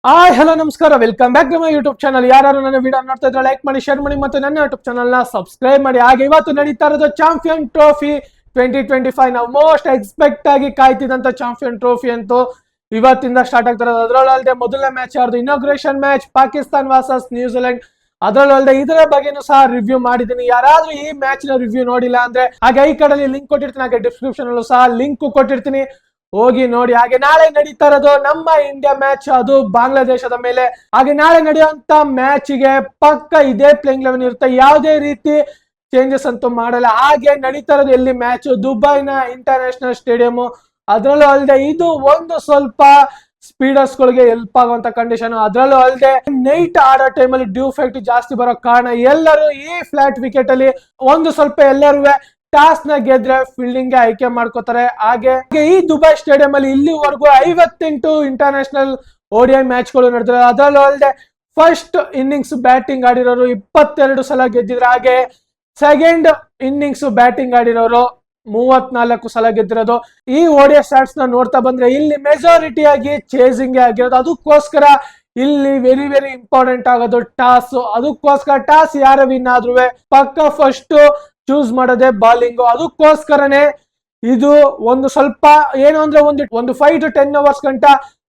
Hello ನಮಸ್ಕಾರ, welcome back to my YouTube channel. ಯಾರು ನನ್ನ ವಿಡಿಯೋ ನೋಡ್ತಾ ಇದ್ರೆ ಲೈಕ್ ಮಾಡಿ, ಶೇರ್ ಮಾಡಿ ಮತ್ತು ನನ್ನ ಯೂಟ್ಯೂಬ್ ಚಾನಲ್ ನ ಸಬ್ಸ್ಕ್ರೈಬ್ ಮಾಡಿ. ಹಾಗೆ ಇವತ್ತು ನಡೀತಾ ಇರೋದು ಚಾಂಪಿಯನ್ ಟ್ರೋಫಿ 2025. ನಾವು ಮೋಸ್ಟ್ ಎಕ್ಸ್ಪೆಕ್ಟ್ ಆಗಿ ಕಾಯ್ತಿದಂತ ಚಾಂಪಿಯನ್ ಟ್ರೋಫಿ ಅಂತೂ ಇವತ್ತಿಂದ ಸ್ಟಾರ್ಟ್ ಆಗ್ತಾ ಇರೋದು. ಅದರಲ್ಲದೆ ಮೊದಲನೇ ಮ್ಯಾಚ್ ಯಾರ್ದು, inauguration match Pakistan versus New Zealand. ಅದರಲ್ಲದೆ ಇದರ ಬಗ್ಗೆನೂ ಸಹ ರಿವ್ಯೂ ಮಾಡಿದ್ದೀನಿ. ಯಾರಾದ್ರೂ ಈ ಮ್ಯಾಚ್ ನ ರಿವ್ಯೂ ನೋಡಿಲ್ಲ ಅಂದ್ರೆ ಹಾಗೆ ಈ ಕಡೆ ಲಿಂಕ್ ಕೊಟ್ಟಿರ್ತೀನಿ, ಹಾಗೆ ಡಿಸ್ಕ್ರಿಪ್ಷನ್ ಅಲ್ಲೂ ಸಹ ಲಿಂಕ್ ಕೊಟ್ಟಿರ್ತೀನಿ, ಹೋಗಿ ನೋಡಿ. ಹಾಗೆ ನಾಳೆ ನಡೀತಾ ಇರೋದು ನಮ್ಮ ಇಂಡಿಯಾ ಮ್ಯಾಚ್, ಅದು ಬಾಂಗ್ಲಾದೇಶದ ಮೇಲೆ. ಹಾಗೆ ನಾಳೆ ನಡೆಯುವಂತ ಮ್ಯಾಚ್ ಗೆ ಪಕ್ಕ ಇದೇ ಪ್ಲೇಯಿಂಗ್ 11 ಇರುತ್ತೆ, ಯಾವುದೇ ರೀತಿ ಚೇಂಜಸ್ ಅಂತೂ ಮಾಡಲ್ಲ. ಹಾಗೆ ನಡೀತಾ ಇರೋದು ಎಲ್ಲಿ ಮ್ಯಾಚ್, ದುಬೈನ ಇಂಟರ್ನ್ಯಾಷನಲ್ ಸ್ಟೇಡಿಯಂ. ಅದರಲ್ಲೂ ಅಲ್ಲದೆ ಇದು ಒಂದು ಸ್ವಲ್ಪ ಸ್ಪೀಡರ್ಸ್ ಗಳಿಗೆ ಹೆಲ್ಪ್ ಆಗುವಂತ ಕಂಡೀಷನ್. ಅದರಲ್ಲೂ ಅಲ್ಲದೆ ನೈಟ್ ಆಡೋ ಟೈಮಲ್ಲಿ ಡ್ಯೂಫೆಕ್ಟ್ ಜಾಸ್ತಿ ಬರೋ ಕಾರಣ ಎಲ್ಲರೂ ಈ ಫ್ಲಾಟ್ ವಿಕೆಟ್ ಅಲ್ಲಿ ಒಂದು ಸ್ವಲ್ಪ ಎಲ್ಲರೂ ಟಾಸ್ ನ ಗೆದ್ರೆ ಫೀಲ್ಡಿಂಗ್ ಗೆ ಆಯ್ಕೆ ಮಾಡ್ಕೋತಾರೆ. ಹಾಗೆ ಈ ದುಬೈ ಸ್ಟೇಡಿಯಂ ಅಲ್ಲಿ ಇಲ್ಲಿವರೆಗೂ 58 ಇಂಟರ್ನ್ಯಾಷನಲ್ ODI ಮ್ಯಾಚ್ ಗಳು ನಡೆದಿವೆ. ಅದರಲ್ಲೂ ಅಲ್ಲದೆ ಫಸ್ಟ್ ಇನ್ನಿಂಗ್ಸ್ ಬ್ಯಾಟಿಂಗ್ ಆಡಿರೋರು 22 ಸಲ ಗೆದ್ದಿದ್ರೆ, ಹಾಗೆ ಸೆಕೆಂಡ್ ಇನ್ನಿಂಗ್ಸ್ ಬ್ಯಾಟಿಂಗ್ ಆಡಿರೋರು 34 ಸಲ ಗೆದ್ದಿರೋದು. ಈ ODI ಸ್ಟಾಟ್ಸ್ ನ ನೋಡ್ತಾ ಬಂದ್ರೆ ಇಲ್ಲಿ ಮೆಜಾರಿಟಿ ಆಗಿ ಚೇಸಿಂಗ್ ಆಗಿರೋದು. ಅದಕ್ಕೋಸ್ಕರ ಇಲ್ಲಿ ವೆರಿ ವೆರಿ ಇಂಪಾರ್ಟೆಂಟ್ ಆಗೋದು ಟಾಸ್. ಅದಕ್ಕೋಸ್ಕರ ಟಾಸ್ ಯಾರು ವಿನ್ ಆದ್ರೂ ಪಕ್ಕ ಫಸ್ಟ್ ಚೂಸ್ ಮಾಡೋದೇ ಬಾಲಿಂಗ್. ಅದಕ್ಕೋಸ್ಕರನೇ ಇದು ಒಂದು ಸ್ವಲ್ಪ ಏನು ಅಂದ್ರೆ ಒಂದು 5 to 10 ಅವರ್ಸ್ ಗಂಟ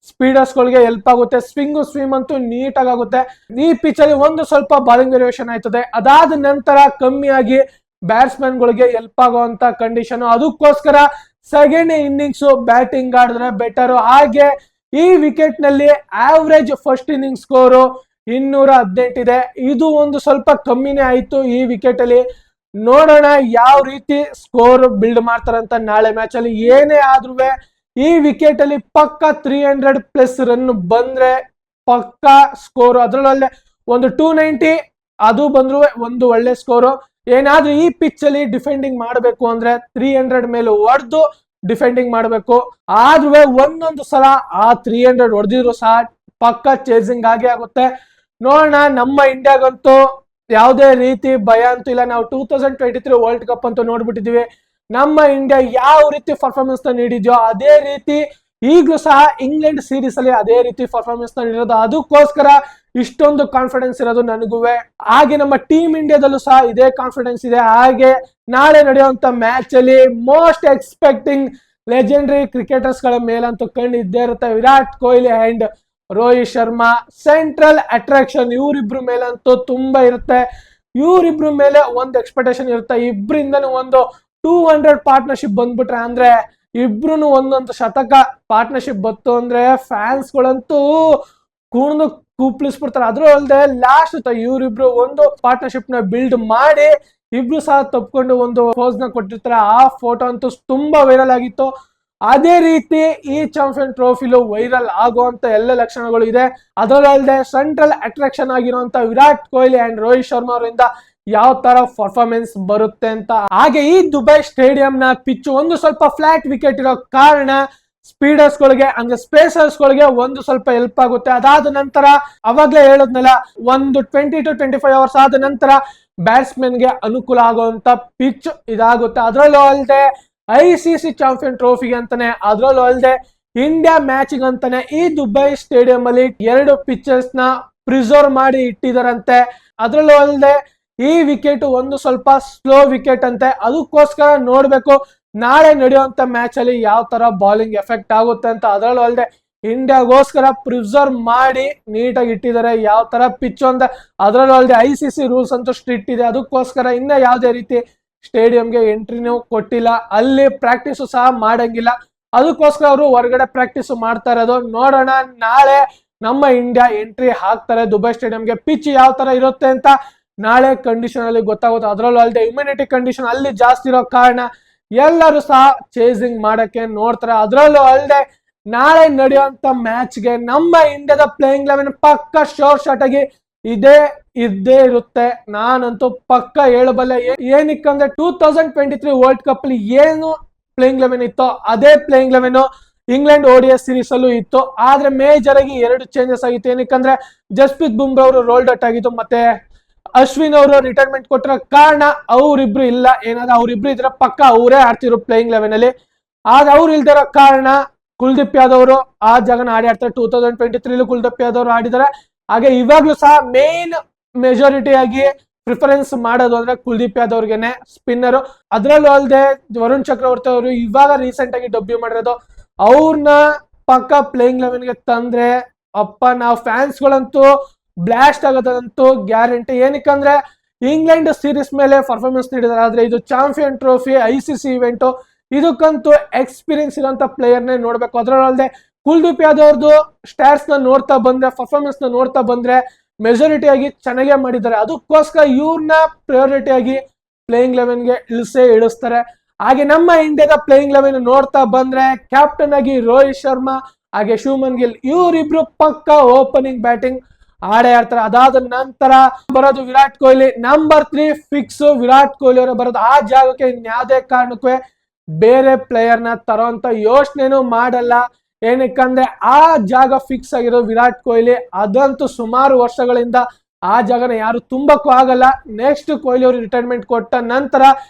ಸ್ಪೀಡರ್ಸ್ ಗಳಿಗೆ ಹೆಲ್ಪ್ ಆಗುತ್ತೆ. ಸ್ವಿಮ್ ಅಂತೂ ನೀಟ್ ಆಗುತ್ತೆ. ಈ ಪಿಚ್ ಅಲ್ಲಿ ಒಂದು ಸ್ವಲ್ಪ ಬಾಲಿಂಗ್ ವೇರಿಯೇಷನ್ ಆಯ್ತದೆ, ಅದಾದ ನಂತರ ಕಮ್ಮಿಯಾಗಿ ಬ್ಯಾಟ್ಸ್ಮನ್ ಗಳಿಗೆ ಹೆಲ್ಪ್ ಆಗುವಂತ ಕಂಡೀಷನ್. ಅದಕ್ಕೋಸ್ಕರ ಸೆಕೆಂಡ್ ಇನ್ನಿಂಗ್ಸ್ ಬ್ಯಾಟಿಂಗ್ ಆಡಿದ್ರೆ ಬೆಟರ್. ಹಾಗೆ ಈ ವಿಕೆಟ್ ನಲ್ಲಿ ಆವರೇಜ್ ಫಸ್ಟ್ ಇನ್ನಿಂಗ್ಸ್ ಸ್ಕೋರು 218 ಇದೆ. ಇದು ಒಂದು ಸ್ವಲ್ಪ ಕಮ್ಮಿನೇ ಆಯ್ತು ಈ ವಿಕೆಟ್ ಅಲ್ಲಿ. ನೋಡೋಣ ಯಾವ ರೀತಿ ಸ್ಕೋರ್ ಬಿಲ್ಡ್ ಮಾಡ್ತಾರಂತ ನಾಳೆ ಮ್ಯಾಚ್ ಅಲ್ಲಿ. ಏನೇ ಆದ್ರೂ ಈ ವಿಕೆಟ್ ಅಲ್ಲಿ ಪಕ್ಕ 300+ ರನ್ ಬಂದ್ರೆ ಪಕ್ಕ ಸ್ಕೋರ್. ಅದರಲ್ಲೇ ಒಂದು 290 ಅದು ಬಂದ್ರು ಒಂದು ಒಳ್ಳೆ ಸ್ಕೋರು. ಏನಾದ್ರೂ ಈ ಪಿಚ್ ಅಲ್ಲಿ ಡಿಫೆಂಡಿಂಗ್ ಮಾಡಬೇಕು ಅಂದ್ರೆ 300 ಮೇಲೆ ಹೊಡೆದು ಡಿಫೆಂಡಿಂಗ್ ಮಾಡಬೇಕು. ಆದ್ರೂ ಒಂದೊಂದು ಸಲ ಆ 300 ಹೊಡೆದಿದ್ರು ಸಹ ಪಕ್ಕ ಚೇಸಿಂಗ್ ಆಗೇ ಆಗುತ್ತೆ. ನೋಡೋಣ. ನಮ್ಮ ಇಂಡಿಯಾಗಂತೂ ಯಾವುದೇ ರೀತಿ ಭಯ ಅಂತೂ ಇಲ್ಲ. ನಾವು 2023 ವರ್ಲ್ಡ್ ಕಪ್ ಅಂತೂ ನೋಡ್ಬಿಟ್ಟಿದೀವಿ. ನಮ್ಮ ಇಂಡಿಯಾ ಯಾವ ರೀತಿ ಪರ್ಫಾರ್ಮೆನ್ಸ್ ನೀಡಿದ್ಯೋ ಅದೇ ರೀತಿ ಈಗಲೂ ಸಹ ಇಂಗ್ಲೆಂಡ್ ಸೀರೀಸ್ ಅಲ್ಲಿ ಅದೇ ರೀತಿ ಪರ್ಫಾರ್ಮೆನ್ಸ್ ನೀಡಿರೋದು. ಅದಕ್ಕೋಸ್ಕರ ಇಷ್ಟೊಂದು ಕಾನ್ಫಿಡೆನ್ಸ್ ಇರೋದು ನನಗೂ. ಹಾಗೆ ನಮ್ಮ ಟೀಮ್ ಇಂಡಿಯಾದಲ್ಲೂ ಸಹ ಇದೇ ಕಾನ್ಫಿಡೆನ್ಸ್ ಇದೆ. ಹಾಗೆ ನಾಳೆ ನಡೆಯುವಂತ ಮ್ಯಾಚ್ ಅಲ್ಲಿ ಮೋಸ್ಟ್ ಎಕ್ಸ್ಪೆಕ್ಟಿಂಗ್ ಲೆಜೆಂಡರಿ ಕ್ರಿಕೆಟರ್ಸ್ ಗಳ ಮೇಲಂತೂ ಕಣ್ಣು ಇದ್ದೇ ಇರುತ್ತೆ. Virat Kohli and Rohit Sharma central attraction. ಇವರಿಬ್ರು ಮೇಲಂತೂ ತುಂಬಾ ಇರುತ್ತೆ. ಇವರಿಬ್ರು ಮೇಲೆ ಒಂದು ಎಕ್ಸ್ಪೆಕ್ಟೇಷನ್ ಇರುತ್ತೆ. ಇಬ್ರಿಂದನೂ ಒಂದು 200 ಪಾರ್ಟ್ನರ್ಶಿಪ್ ಬಂದ್ಬಿಟ್ರೆ, ಅಂದ್ರೆ ಇಬ್ರು ಒಂದೊಂದು ಶತಕ ಪಾರ್ಟ್ನರ್ಶಿಪ್ ಬತ್ತು ಅಂದ್ರೆ ಫ್ಯಾನ್ಸ್ ಗಳಂತೂ ಕುಣಿದು ಕೂಪ್ಲಿಸ್ಬಿಡ್ತಾರೆ. ಅದ್ರೂ ಅಲ್ಲದೆ ಲಾಸ್ಟ್ ಇವರಿಬ್ರು ಒಂದು ಪಾರ್ಟ್ನರ್ಶಿಪ್ ನ ಬಿಲ್ಡ್ ಮಾಡಿ ಇಬ್ರು ಸಹ ತಪ್ಕೊಂಡು ಒಂದು ಪೋಸ್ ನ ಕೊಟ್ಟಿರ್ತಾರೆ. ಆ ಫೋಟೋ ಅಂತೂ ತುಂಬಾ ವೈರಲ್ ಆಗಿತ್ತು. ಅದೇ ರೀತಿ ಈ ಚಾಂಪಿಯನ್ ಟ್ರೋಫಿಲು ವೈರಲ್ ಆಗುವಂತ ಎಲ್ಲ ಲಕ್ಷಣಗಳು ಇದೆ. ಅದರಲ್ಲದೆ ಸೆಂಟ್ರಲ್ ಅಟ್ರಾಕ್ಷನ್ ಆಗಿರುವಂತ ವಿರಾಟ್ ಕೊಹ್ಲಿ ಅಂಡ್ ರೋಹಿತ್ ಶರ್ಮಾ ಅವರಿಂದ ಯಾವ ತರ ಪರ್ಫಾರ್ಮೆನ್ಸ್ ಬರುತ್ತೆ ಅಂತ. ಹಾಗೆ ಈ ದುಬೈ ಸ್ಟೇಡಿಯಂ ನ ಪಿಚ್ ಒಂದು ಸ್ವಲ್ಪ ಫ್ಲಾಟ್ ವಿಕೆಟ್ ಇರೋ ಕಾರಣ ಸ್ಪೀಡರ್ಸ್ ಗಳಿಗೆ ಅಂದ್ರೆ ಸ್ಪೇಸರ್ಸ್ ಗಳಿಗೆ ಒಂದು ಸ್ವಲ್ಪ ಹೆಲ್ಪ್ ಆಗುತ್ತೆ. ಅದಾದ ನಂತರ ಅವಾಗ್ಲೇ ಹೇಳದ್ನಲ್ಲ, ಒಂದು 20 to 25 ಅವರ್ಸ್ ಆದ ನಂತರ ಬ್ಯಾಟ್ಸ್ಮನ್ ಗೆ ಅನುಕೂಲ ಆಗುವಂತ ಪಿಚ್ ಇದಾಗುತ್ತೆ. ಅದರಲ್ಲೂ ಅಲ್ಲದೆ ICC ಚಾಂಪಿಯನ್ ಟ್ರೋಫಿಗೆ ಅಂತಾನೆ, ಅದರಲ್ಲೂ ಅಲ್ಲದೆ ಇಂಡಿಯಾ ಮ್ಯಾಚ್ ಅಂತಾನೆ ಈ ದುಬೈ ಸ್ಟೇಡಿಯಂ ಅಲ್ಲಿ 2 ಪಿಚಸ್ ನ ಪ್ರಿಸರ್ವ್ ಮಾಡಿ ಇಟ್ಟಿದಾರಂತೆ. ಅದರಲ್ಲೂ ಅಲ್ಲದೆ ಈ ವಿಕೆಟ್ ಒಂದು ಸ್ವಲ್ಪ ಸ್ಲೋ ವಿಕೆಟ್ ಅಂತೆ. ಅದಕ್ಕೋಸ್ಕರ ನೋಡ್ಬೇಕು ನಾಳೆ ನಡೆಯುವಂತ ಮ್ಯಾಚ್ ಅಲ್ಲಿ ಯಾವ ತರ ಬಾಲಿಂಗ್ ಎಫೆಕ್ಟ್ ಆಗುತ್ತೆ ಅಂತ. ಅದರಲ್ಲೂ ಅಲ್ಲದೆ ಇಂಡಿಯಾಗೋಸ್ಕರ ಪ್ರಿಸರ್ವ್ ಮಾಡಿ ನೀಟಾಗಿ ಇಟ್ಟಿದ್ದಾರೆ ಯಾವ ತರ ಪಿಚ್ ಅಂತ. ಅದರಲ್ಲೂ ಅಲ್ಲದೆ ICC ರೂಲ್ಸ್ ಅಂತೂ ಸ್ಟ್ರಿಕ್ಟ್ ಇದೆ. ಅದಕ್ಕೋಸ್ಕರ ಇನ್ನ ಯಾವುದೇ ರೀತಿ ಸ್ಟೇಡಿಯಂಗೆ ಎಂಟ್ರಿನೂ ಕೊಟ್ಟಿಲ್ಲ, ಅಲ್ಲಿ ಪ್ರಾಕ್ಟೀಸ್ ಸಹ ಮಾಡಂಗಿಲ್ಲ. ಅದಕ್ಕೋಸ್ಕರ ಅವರು ಹೊರಗಡೆ ಪ್ರಾಕ್ಟೀಸ್ ಮಾಡ್ತಾ ಇರೋದು. ನೋಡೋಣ ನಾಳೆ ನಮ್ಮ ಇಂಡಿಯಾ ಎಂಟ್ರಿ ಹಾಕ್ತಾರೆ ದುಬೈ ಸ್ಟೇಡಿಯಂಗೆ. ಪಿಚ್ ಯಾವ ತರ ಇರುತ್ತೆ ಅಂತ ನಾಳೆ ಕಂಡೀಷನ್ ಅಲ್ಲಿ ಗೊತ್ತಾಗುತ್ತೆ. ಅದರಲ್ಲೂ ಅಲ್ಲದೆ ಹ್ಯುಮಿನಿಟಿ ಕಂಡೀಷನ್ ಅಲ್ಲಿ ಜಾಸ್ತಿ ಇರೋ ಕಾರಣ ಎಲ್ಲರೂ ಸಹ ಚೇಸಿಂಗ್ ಮಾಡಕ್ಕೆ ನೋಡ್ತಾರೆ. ಅದರಲ್ಲೂ ಅಲ್ಲದೆ ನಾಳೆ ನಡೆಯುವಂತ ಮ್ಯಾಚ್ಗೆ ನಮ್ಮ ಇಂಡಿಯಾದ ಪ್ಲೇಯಿಂಗ್ 11 ಪಕ್ಕ ಶೋರ್ ಶಾಟ್ ಆಗಿ ಇದ್ದೇ ಇರುತ್ತೆ. ನಾನಂತೂ ಪಕ್ಕ ಹೇಳಬಲ್ಲೆ. ಏನಕ್ಕಂದ್ರೆ 2023 ವರ್ಲ್ಡ್ ಕಪ್ ಅಲ್ಲಿ ಏನು ಪ್ಲೇಯಿಂಗ್ 11 ಇತ್ತೋ ಅದೇ ಪ್ಲೇಯಿಂಗ್ 11 ಇಂಗ್ಲೆಂಡ್ ODI ಸೀರೀಸ್ ಅಲ್ಲೂ ಇತ್ತು. ಆದ್ರೆ ಮೇಜರ್ ಆಗಿ 2 ಚೇಂಜಸ್ ಆಗಿತ್ತು. ಏನಕ್ಕಂದ್ರೆ ಜಸ್ಪ್ರೀತ್ ಬುಮ್ರಾ ಅವರು ರೋಲ್ಡ್ ಔಟ್ ಆಗಿತ್ತು, ಮತ್ತೆ ಅಶ್ವಿನ್ ಅವರು ರಿಟೈರ್ಮೆಂಟ್ ಕೊಟ್ಟಿರೋ ಕಾರಣ ಅವರಿಬ್ರು ಇಲ್ಲ. ಏನಾದ್ರೆ ಅವರಿಬ್ರು ಇದ್ರೆ ಪಕ್ಕ ಅವರೇ ಆಡ್ತಿದ್ರು ಪ್ಲೇಯಿಂಗ್ 11 ಅಲ್ಲಿ. ಆದ್ರೆ ಅವ್ರು ಇಲ್ದಿರೋ ಕಾರಣ ಕುಲ್ದೀಪ್ ಯಾದವ್ ಅವರು ಆ ಜಾಗನ ಆಡಿ ಆಡ್ತಾರೆ. 2023 ಕುಲ್ದೀಪ್ ಯಾದವ್ ಅವರು ಆಡಿದ್ದಾರೆ. ಹಾಗೆ ಇವಾಗ್ಲೂ ಸಹ ಮೇನ್ ಮೆಜಾರಿಟಿ ಆಗಿ ಪ್ರಿಫರೆನ್ಸ್ ಮಾಡೋದು ಅಂದ್ರೆ ಕುಲ್ದೀಪ್ ಯಾದವ್ ಅವ್ರಿಗೆನೆ ಸ್ಪಿನ್ನರ್. ಅದ್ರಲ್ಲೂ ಅಲ್ಲದೆ ವರುಣ್ ಚಕ್ರವರ್ತಿ ಅವರು ಇವಾಗ ರೀಸೆಂಟ್ ಆಗಿ ಡೆಬ್ಯೂ ಮಾಡಿರೋದು. ಅವ್ರನ್ನ ಪಕ್ಕ ಪ್ಲೇಯಿಂಗ್ 11 ಗೆ ತಂದ್ರೆ ಅಪ್ಪ ನಾವು ಫ್ಯಾನ್ಸ್ ಗಳಂತೂ ಬ್ಲಾಸ್ಟ್ ಆಗೋದಂತೂ ಗ್ಯಾರಂಟಿ. ಏನಕ್ಕಂದ್ರೆ ಇಂಗ್ಲೆಂಡ್ ಸೀರೀಸ್ ಮೇಲೆ ಪರ್ಫಾರ್ಮೆನ್ಸ್ ನೀಡಿದಾರೆ. ಆದ್ರೆ ಇದು ಚಾಂಪಿಯನ್ ಟ್ರೋಫಿ ICC ಇವೆಂಟ್, ಇದಕ್ಕಂತೂ ಎಕ್ಸ್ಪೀರಿಯನ್ಸ್ ಇರೋಂತ ಪ್ಲೇಯರ್ ನೇ ನೋಡ್ಬೇಕು. ಅದರಲ್ಲದೆ ಕುಲ್ದೀಪ್ ಯಾದವ್ ಅವ್ರದ್ದು ಸ್ಟಾಟ್ಸ್ ನ ನೋಡ್ತಾ ಬಂದ್ರೆ, ಪರ್ಫಾರ್ಮೆನ್ಸ್ ನ ನೋಡ್ತಾ ಬಂದ್ರೆ ಮೆಜಾರಿಟಿ ಆಗಿ ಚೆನ್ನಾಗೇ ಮಾಡಿದ್ದಾರೆ. ಅದಕ್ಕೋಸ್ಕರ ಇವ್ರನ್ನ ಪ್ರಯಾರಿಟಿ ಆಗಿ ಪ್ಲೇಯಿಂಗ್ 11 ಗೆ ಇಳಿಸ್ತಾರೆ. ಹಾಗೆ ನಮ್ಮ ಇಂಡಿಯಾದ ಪ್ಲೇಯಿಂಗ್ 11 ನೋಡ್ತಾ ಬಂದ್ರೆ ಕ್ಯಾಪ್ಟನ್ ಆಗಿ ರೋಹಿತ್ ಶರ್ಮಾ ಹಾಗೆ ಶುಭ್ಮನ್ ಗಿಲ್ ಇವರಿಬ್ರು ಪಕ್ಕ ಓಪನಿಂಗ್ ಬ್ಯಾಟಿಂಗ್ ಆಡೇ ಆಡ್ತಾರೆ. ಅದಾದ ನಂತರ ಬರೋದು ವಿರಾಟ್ ಕೊಹ್ಲಿ. ನಂಬರ್ 3 ಫಿಕ್ಸ್ ವಿರಾಟ್ ಕೊಹ್ಲಿ ಅವರು ಬರೋದು. ಆ ಜಾಗಕ್ಕೆ ಇನ್ಯಾವುದೇ ಕಾರಣಕ್ಕೂ ಬೇರೆ ಪ್ಲೇಯರ್ ನ ತರೋಂತ ಯೋಚನೆನೂ ಮಾಡಲ್ಲ. ಏನಕ್ಕಂದ್ರೆ ಆ ಜಾಗ ಫಿಕ್ಸ್ ಆಗಿರೋ ವಿರಾಟ್ ಕೊಹ್ಲಿ. ಅದಂತೂ ಸುಮಾರು ವರ್ಷಗಳಿಂದ ಆ ಜಾಗನ ಯಾರು ತುಂಬಕ್ಕೂ ಆಗಲ್ಲ. ನೆಕ್ಸ್ಟ್ ಕೊಹ್ಲಿ ಅವರು ರಿಟೈರ್ಮೆಂಟ್ ಕೊಟ್ಟ ನಂತರ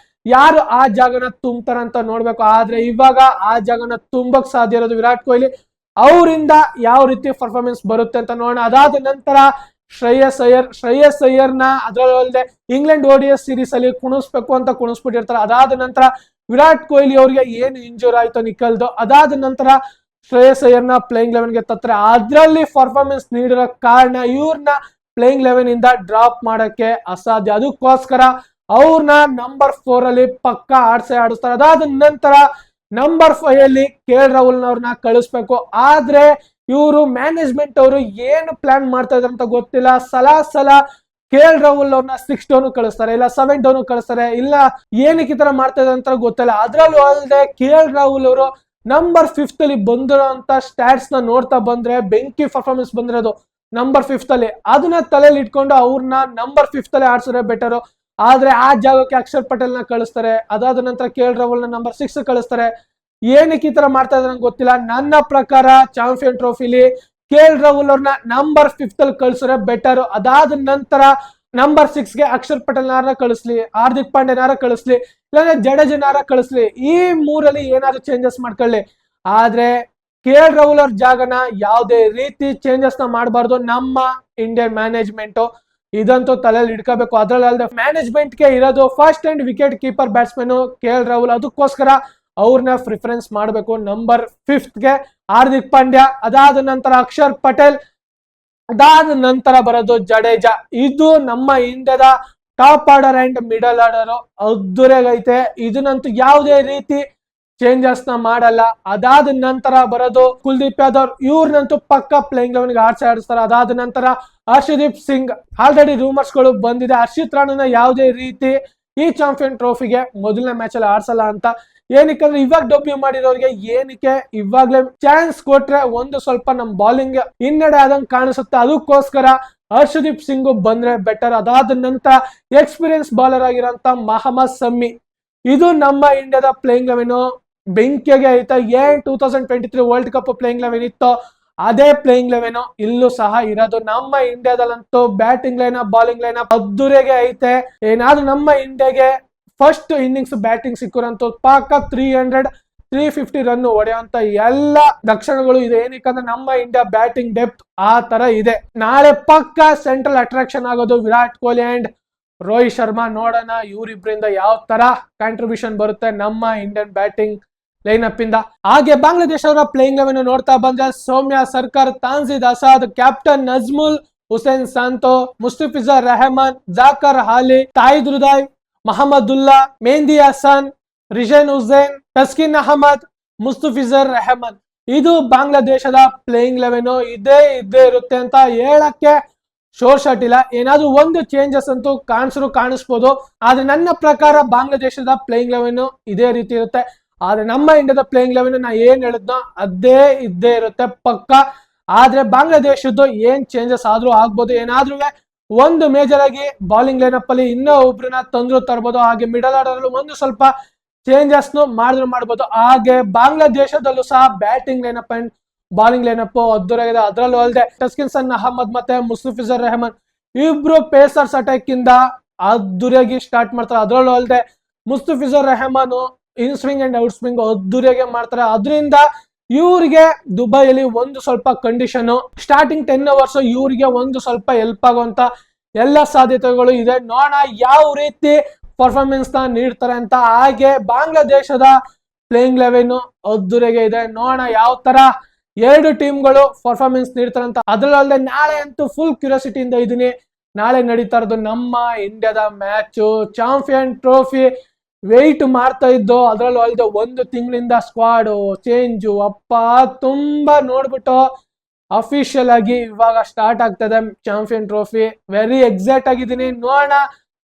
ಯಾರು ಆ ಜಾಗನ ತುಂಬತಾರಂತ ನೋಡ್ಬೇಕು. ಆದ್ರೆ ಇವಾಗ ಆ ಜಾಗನ ತುಂಬಕ್ ಸಾಧ್ಯ ಇರೋದು ವಿರಾಟ್ ಕೊಹ್ಲಿ. ಅವರಿಂದ ಯಾವ ರೀತಿ ಪರ್ಫಾರ್ಮೆನ್ಸ್ ಬರುತ್ತೆ ಅಂತ ನೋಡೋಣ. ಅದಾದ ನಂತರ ಶ್ರೇಯಸ್ ಅಯ್ಯರ್ನ ಅದರಲ್ಲದೆ ಇಂಗ್ಲೆಂಡ್ ODI ಸೀರೀಸ್ ಅಲ್ಲಿ ಕುಣಿಸ್ಬೇಕು ಅಂತ ಕುಣಿಸ್ಬಿಟ್ಟಿರ್ತಾರೆ. ಅದಾದ ನಂತರ ವಿರಾಟ್ ಕೊಹ್ಲಿ ಅವ್ರಿಗೆ ಏನು ಇಂಜೂರ್ ಆಯ್ತು ನಿಖಲ್ದು. ಅದಾದ ನಂತರ ಶ್ರೇಯಸ್ ಅಯ್ಯರ್ನ ಪ್ಲೇಯಿಂಗ್ 11 ಗೆ ತತ್ತಾರೆ. ಅದ್ರಲ್ಲಿ ಪರ್ಫಾರ್ಮೆನ್ಸ್ ನೀಡಿರೋ ಕಾರಣ ಇವ್ರನ್ನ ಪ್ಲೇಯಿಂಗ್ 11 ಇಂದ ಡ್ರಾಪ್ ಮಾಡಕ್ಕೆ ಅಸಾಧ್ಯ. ಅದಕ್ಕೋಸ್ಕರ ಅವ್ರನ್ನ ನಂಬರ್ 4 ಅಲ್ಲಿ ಪಕ್ಕ ಆಡಿಸ್ತಾರೆ. ಅದಾದ ನಂತರ ನಂಬರ್ 5 ಅಲ್ಲಿ KL ರಾಹುಲ್ ಅವ್ರನ್ನ ಕಳಿಸ್ಬೇಕು. ಆದ್ರೆ ಇವರು ಮ್ಯಾನೇಜ್ಮೆಂಟ್ ಅವರು ಏನು ಪ್ಲಾನ್ ಮಾಡ್ತಾ ಇದಾರೆ ಅಂತ ಗೊತ್ತಿಲ್ಲ. ಸಲ KL ರಾಹುಲ್ ಅವ್ರನ್ನ 6 ಡೌನ್ ಕಳಿಸ್ತಾರೆ, ಇಲ್ಲ 7 ಡೌನ್ ಕಳಿಸ್ತಾರೆ, ಇಲ್ಲ ಏನಕ್ಕೆ ಈ ತರ ಮಾಡ್ತಾ ಇದಾರೆ ಅಂತ ಗೊತ್ತಿಲ್ಲ. ಅದ್ರಲ್ಲೂ ಅಲ್ಲದೆ KL ರಾಹುಲ್ ಅವರು ನಂಬರ್ 5 ಅಲ್ಲಿ ಬಂದಿರೋಂತ ಸ್ಟಾಟ್ಸ್ ನ ನೋಡ್ತಾ ಬಂದ್ರೆ ಬೆಂಕಿ ಪರ್ಫಾರ್ಮೆನ್ಸ್ ಬಂದಿರೋದು ನಂಬರ್ 5 ಅಲ್ಲಿ. ಅದನ್ನ ತಲೆಯಲ್ಲಿ ಇಟ್ಕೊಂಡು ಅವ್ರನ್ನ ನಂಬರ್ 5 ಅಲ್ಲಿ ಆಡ್ಸಿದ್ರೆ ಬೆಟರ್. ಆದ್ರೆ ಆ ಜಾಗಕ್ಕೆ ಅಕ್ಷರ್ ಪಟೇಲ್ ನ ಕಳಿಸ್ತಾರೆ. ಅದಾದ ನಂತರ KL ರಾಹುಲ್ ನ ನಂಬರ್ 6 ಕಳಿಸ್ತಾರೆ. ಏನಕ್ಕೆ ಈ ತರ ಮಾಡ್ತಾ ಇದಾರೆ ಗೊತ್ತಿಲ್ಲ. ನನ್ನ ಪ್ರಕಾರ ಚಾಂಪಿಯನ್ ಟ್ರೋಫಿಲಿ KL ರಾಹುಲ್ ಅವ್ರನ್ನ ನಂಬರ್ 5 ಅಲ್ಲಿ ಕಳಿಸಿದ್ರೆ ಬೆಟರ್. ಅದಾದ ನಂತರ ನಂಬರ್ 6 ಗೆ ಅಕ್ಷರ್ ಪಟೇಲ್ ನಾರ ಕಳಿಸ್ಲಿ, ಹಾರ್ದಿಕ್ ಪಾಂಡ್ಯ ನಾರ ಕಳಿಸ್ಲಿ, ಇಲ್ಲಾಂದ್ರೆ ಜಡೇಜಾ ನಾರ ಕಳಿಸ್ಲಿ. ಈ 3 ಏನಾದ್ರು ಚೇಂಜಸ್ ಮಾಡ್ಕೊಳ್ಳಿ. ಆದ್ರೆ KL ರಾಹುಲ್ ಅವ್ರ ಜಾಗನ ಯಾವುದೇ ರೀತಿ ಚೇಂಜಸ್ ನ ಮಾಡಬಾರ್ದು ನಮ್ಮ ಇಂಡಿಯನ್ ಮ್ಯಾನೇಜ್ಮೆಂಟ್. ಇದಂತೂ ತಲೆಯಲ್ಲಿ ಇಟ್ಕೋಬೇಕು. ಅದ್ರಲ್ಲದೆ ಮ್ಯಾನೇಜ್ಮೆಂಟ್ ಗೆ ಇರೋದು first and wicket keeper batsman KL Rahul. ಅದಕ್ಕೋಸ್ಕರ ಅವ್ರನ್ನ ಪ್ರಿಫರೆನ್ಸ್ ಮಾಡಬೇಕು ನಂಬರ್ 5 ಗೆ ಹಾರ್ದಿಕ್ ಪಾಂಡ್ಯ. ಅದಾದ ನಂತರ ಅಕ್ಷರ್ ಪಟೇಲ್, ಅದಾದ ನಂತರ ಬರೋದು ಜಡೇಜಾ. ಇದು ನಮ್ಮ ಇಂಡಿಯಾದ top order and middle order ಅದ್ದುರೆಗೈತೆ. ಇದನ್ನಂತೂ ಯಾವುದೇ ರೀತಿ ಚೇಂಜಸ್ ನ ಮಾಡಲ್ಲ. ಅದಾದ ನಂತರ ಬರೋದು ಕುಲ್ದೀಪ್ ಯಾದವ್. ಇವ್ರನ್ನಂತೂ ಪಕ್ಕ ಪ್ಲೇಯಿಂಗ್ 11 ಗೆ ಆಡಿಸ್ತಾರೆ. ಅದಾದ ನಂತರ ಹರ್ಷದೀಪ್ ಸಿಂಗ್. ಆಲ್ರೆಡಿ ರೂಮರ್ಸ್ ಗಳು ಬಂದಿದೆ ಹರ್ಷಿತ್ ರಾಣನ ಯಾವುದೇ ರೀತಿ ಈ ಚಾಂಪಿಯನ್ ಟ್ರೋಫಿಗೆ ಮೊದಲನೇ ಮ್ಯಾಚ್ ಅಲ್ಲಿ ಆಡ್ಸಲ್ಲ ಅಂತ. ಏನಕ್ಕಂದ್ರೆ ಇವಾಗ ಡೆಬ್ಯೂ ಮಾಡಿರೋರಿಗೆ ಏನಕ್ಕೆ ಇವಾಗ್ಲೇ ಚಾನ್ಸ್ ಕೊಟ್ರೆ ಒಂದು ಸ್ವಲ್ಪ ನಮ್ ಬಾಲಿಂಗ್ ಹಿನ್ನಡೆ ಆದಂಗೆ ಕಾಣಿಸುತ್ತೆ. ಅದಕ್ಕೋಸ್ಕರ ಹರ್ಷದೀಪ್ ಸಿಂಗ್ ಬಂದ್ರೆ ಬೆಟರ್. ಅದಾದ ನಂತರ ಎಕ್ಸ್ಪೀರಿಯನ್ಸ್ ಬಾಲರ್ ಆಗಿರೋಂತ ಮಹಮ್ಮದ್ ಶಮಿ. ಇದು ನಮ್ಮ ಇಂಡಿಯಾದ ಪ್ಲೇಯಿಂಗ್ 11 ಬೆಂಕಿಗೆ ಐತೆ. 2023 ವರ್ಲ್ಡ್ ಕಪ್ ಪ್ಲೇಯಿಂಗ್ 11 ಇತ್ತು, ಅದೇ ಪ್ಲೇಯಿಂಗ್ 11 ಇಲ್ಲೂ ಸಹ ಇರೋದು. ನಮ್ಮ ಇಂಡಿಯಾದಲ್ಲಂತೂ ಬ್ಯಾಟಿಂಗ್ ಲೈನ್ ಬಾಲಿಂಗ್ ಲೈನ್ ಅದ್ದೂರಿಗೆ ಐತೆ. ಏನಾದ್ರೂ ನಮ್ಮ ಇಂಡಿಯಾಗೆ ಫಸ್ಟ್ ಇನ್ನಿಂಗ್ಸ್ ಬ್ಯಾಟಿಂಗ್ ಸಿಕ್ಕರಂತೂ ಪಾಕ 300-350 ರನ್ ಹೊಡೆಯುವಂತ ಎಲ್ಲ ಲಕ್ಷಣಗಳು ಇದೆ. ಏನಕ್ಕಂದ್ರೆ ನಮ್ಮ ಇಂಡಿಯಾ ಬ್ಯಾಟಿಂಗ್ ಡೆಪ್ತ್ ಆ ತರ ಇದೆ. ನಾಳೆ ಪಕ್ಕ ಸೆಂಟ್ರಲ್ ಅಟ್ರಾಕ್ಷನ್ ಆಗೋದು ವಿರಾಟ್ ಕೊಹ್ಲಿ ಅಂಡ್ ರೋಹಿತ್ ಶರ್ಮಾ. ನೋಡೋಣ ಇವರಿಬ್ಬರಿಂದ ಯಾವ ತರ ಕಾಂಟ್ರಿಬ್ಯೂಷನ್ ಬರುತ್ತೆ ನಮ್ಮ ಇಂಡಿಯನ್ ಬ್ಯಾಟಿಂಗ್ ಲೈನ್ ಅಪ್ ಇಂದ. ಹಾಗೆ ಬಾಂಗ್ಲಾದೇಶ ಅವರ ಪ್ಲೇಯಿಂಗ್ 11 ನೋಡ್ತಾ ಬಂದ್ರೆ ಸೌಮ್ಯ ಸರ್ಕಾರ್, ತಾನ್ಜೀದ್ ಅಸಾದ್, ಕ್ಯಾಪ್ಟನ್ ನಜ್ಮುಲ್ ಹುಸೇನ್ ಸಂತೋ, ಮುಸ್ತಫಿಜರ್ ರೆಹಮಾನ್, ಜಾಕರ್ ಹಾಲಿ, ತಾಹಿದ್ ಹೃದಯ್, ಮಹಮ್ಮದುಲ್ಲಾ, ಮೆಹಂದಿ ಹಸನ್, ರಿಜನ್ ಹುಸೇನ್, ತಸ್ಕಿನ್ ಅಹಮದ್, ಮುಸ್ತಫಿಜರ್ ರೆಹಮಾನ್. ಇದು ಬಾಂಗ್ಲಾದೇಶದ ಪ್ಲೇಯಿಂಗ್ 11 ಇದೇ ಇರುತ್ತೆ ಅಂತ ಹೇಳಕ್ಕೆ ಶೋರ್ ಶಾಟ್ ಇಲ್ಲ. ಏನಾದ್ರೂ ಒಂದು ಚೇಂಜಸ್ ಅಂತೂ ಕಾಣಿಸ್ಬೋದು. ಆದ್ರೆ ನನ್ನ ಪ್ರಕಾರ ಬಾಂಗ್ಲಾದೇಶದ ಪ್ಲೇಯಿಂಗ್ 11 ಇದೇ ರೀತಿ ಇರುತ್ತೆ. ಆದ್ರೆ ನಮ್ಮ ಇಂಡಿಯಾದ ಪ್ಲೇಯಿಂಗ್ 11 ನಾ ಏನ್ ಹೇಳಿದ್ನೋ ಅದೇ ಇದ್ದೇ ಇರುತ್ತೆ ಪಕ್ಕ. ಆದ್ರೆ ಬಾಂಗ್ಲಾದೇಶದ್ದು ಏನ್ ಚೇಂಜಸ್ ಆದ್ರೂ ಆಗ್ಬೋದು. ಏನಾದ್ರೂ ಒಂದು ಮೇಜರ್ ಆಗಿ ಬಾಲಿಂಗ್ ಲೈನಪ್ ಅಲ್ಲಿ ಇನ್ನೂ ಒಬ್ರನ್ನ ತರ್ಬೋದು. ಹಾಗೆ ಮಿಡಲ್ ಆರ್ಡರ್ ಒಂದು ಸ್ವಲ್ಪ ಚೇಂಜಸ್ ಮಾಡ್ಬೋದು. ಹಾಗೆ ಬಾಂಗ್ಲಾದೇಶದಲ್ಲೂ ಸಹ batting lineup and bowling lineup ಅದ್ದೂರಾಗಿದೆ. ಅದರಲ್ಲೂ ಅಲ್ಲದೆ ತಸ್ಕಿನ್ ಅಹಮದ್ ಮತ್ತೆ ಮುಸ್ತಫಿಜರ್ ರೆಹಮಾನ್ ಇಬ್ರು ಪೇಸರ್ಸ್ ಅಟ್ಯಾಕ್ ಇಂದ ಅದ್ದೂರಿಯಾಗಿ ಸ್ಟಾರ್ಟ್ ಮಾಡ್ತಾರೆ. ಅದರಲ್ಲೂ ಅಲ್ಲದೆ Mustafizur Rahman in swing and out swing ಅದ್ದೂರಿಯಾಗಿ ಮಾಡ್ತಾರೆ. ಅದರಿಂದ ಇವ್ರಿಗೆ ದುಬೈಯಲ್ಲಿ ಒಂದು ಸ್ವಲ್ಪ ಕಂಡೀಷನ್ ಸ್ಟಾರ್ಟಿಂಗ್ 10 ಅವರ್ಸ್ ಇವ್ರಿಗೆ ಒಂದು ಸ್ವಲ್ಪ ಹೆಲ್ಪ್ ಆಗುವಂತ ಎಲ್ಲ ಸಾಧ್ಯತೆಗಳು ಇದೆ. ನೋಡೋಣ ಯಾವ ರೀತಿ ಪರ್ಫಾರ್ಮೆನ್ಸ್ ನ ನೀಡ್ತಾರೆ ಅಂತ. ಹಾಗೆ ಬಾಂಗ್ಲಾದೇಶದ ಪ್ಲೇಯಿಂಗ್ ಲೆವೆನ್ ಅದ್ದೂರಿಗೆ ಇದೆ. ನೋಡೋಣ ಯಾವ ತರ ಎರಡು ಟೀಮ್ಗಳು ಪರ್ಫಾರ್ಮೆನ್ಸ್ ನೀಡ್ತಾರೆ ಅಂತ. ಅದ್ರಲ್ಲದೆ ನಾಳೆ ಅಂತೂ ಫುಲ್ ಕ್ಯೂರಿಯಾಸಿಟಿಯಿಂದ ಇದೀನಿ. ನಾಳೆ ನಡೀತಾ ಇರೋದು ನಮ್ಮ ಇಂಡಿಯಾದ ಮ್ಯಾಚ್, ಚಾಂಪಿಯನ್ ಟ್ರೋಫಿ ವೆಯ್ಟ್ ಮಾಡ್ತಾ ಇದ್ದು. ಅದ್ರಲ್ಲೂ ಅಲ್ಲದೆ ಒಂದು ತಿಂಗಳಿಂದ ಸ್ಕ್ವಾಡು ಚೇಂಜು ಅಪ್ಪ ತುಂಬಾ ನೋಡ್ಬಿಟ್ಟು ಅಫಿಷಿಯಲ್ ಆಗಿ ಇವಾಗ ಸ್ಟಾರ್ಟ್ ಆಗ್ತದೆ ಚಾಂಪಿಯನ್ ಟ್ರೋಫಿ. ವೆರಿ ಎಕ್ಸೈಟ್ ಆಗಿದ್ದೀನಿ. ನೋಡೋಣ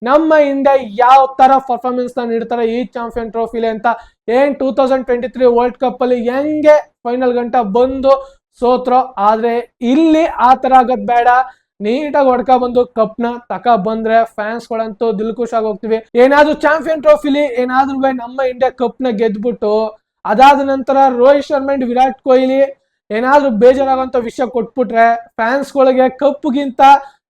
ನಮ್ಮ ಇಂಡಿಯಾ ಯಾವ ತರ ಪರ್ಫಾರ್ಮೆನ್ಸ್ ನ ನೀಡ್ತಾರೆ ಈ ಚಾಂಪಿಯನ್ ಟ್ರೋಫಿಲಿ ಅಂತ. 2023 ವರ್ಲ್ಡ್ ಕಪ್ ಅಲ್ಲಿ ಹೆಂಗೆ ಫೈನಲ್ ಗಂಟ ಬಂದು ಸೋತ್ರೋ, ಆದ್ರೆ ಇಲ್ಲಿ ಆ ತರ ಆಗದ್ ಬೇಡ. ನೀಟಾಗಿ ಹೊಡ್ಕ ಬಂದು ಕಪ್ ನ ತಕ ಬಂದ್ರೆ ಫ್ಯಾನ್ಸ್ ಗಳಂತೂ ದಿಲ್ ಖುಷ್ ಆಗಿ ಹೋಗ್ತೀವಿ. ಏನಾದ್ರು ಚಾಂಪಿಯನ್ ಟ್ರೋಫಿಲಿ ಏನಾದ್ರು ನಮ್ಮ ಇಂಡಿಯಾ ಕಪ್ ನ ಗೆದ್ಬಿಟ್ಟು ಅದಾದ ನಂತರ ರೋಹಿತ್ ಶರ್ಮಾ ಅಂಡ್ ವಿರಾಟ್ ಕೊಹ್ಲಿ ಏನಾದ್ರು ಬೇಜಾರಾಗುವಂತ ವಿಷಯ ಕೊಟ್ಬಿಟ್ರೆ ಫ್ಯಾನ್ಸ್ ಗಳಿಗೆ ಕಪ್ಗಿಂತ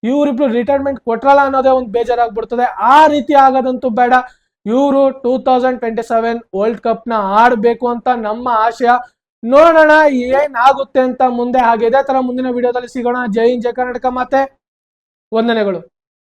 ಇವ್ರಿಬ್ರು ರಿಟೈರ್ಮೆಂಟ್ ಕೊಟ್ರಲ್ಲ ಅನ್ನೋದೇ ಒಂದು ಬೇಜಾರಾಗ್ಬಿಡ್ತದೆ. ಆ ರೀತಿ ಆಗೋದಂತೂ ಬೇಡ. ಇವರು 2027 ವರ್ಲ್ಡ್ ಕಪ್ ನ ಆಡ್ಬೇಕು ಅಂತ ನಮ್ಮ ಆಶಯ. ನೋಡೋಣ ಏನಾಗುತ್ತೆ ಅಂತ ಮುಂದೆ. ಹಾಗೆ ಇದೇ ತರ ಮುಂದಿನ ವಿಡಿಯೋದಲ್ಲಿ ಸಿಗೋಣ. ಜೈ ಹಿಂದ್, ಜೈ ಕರ್ನಾಟಕ, ಮತ್ತೆ ವಂದನೆಗಳು.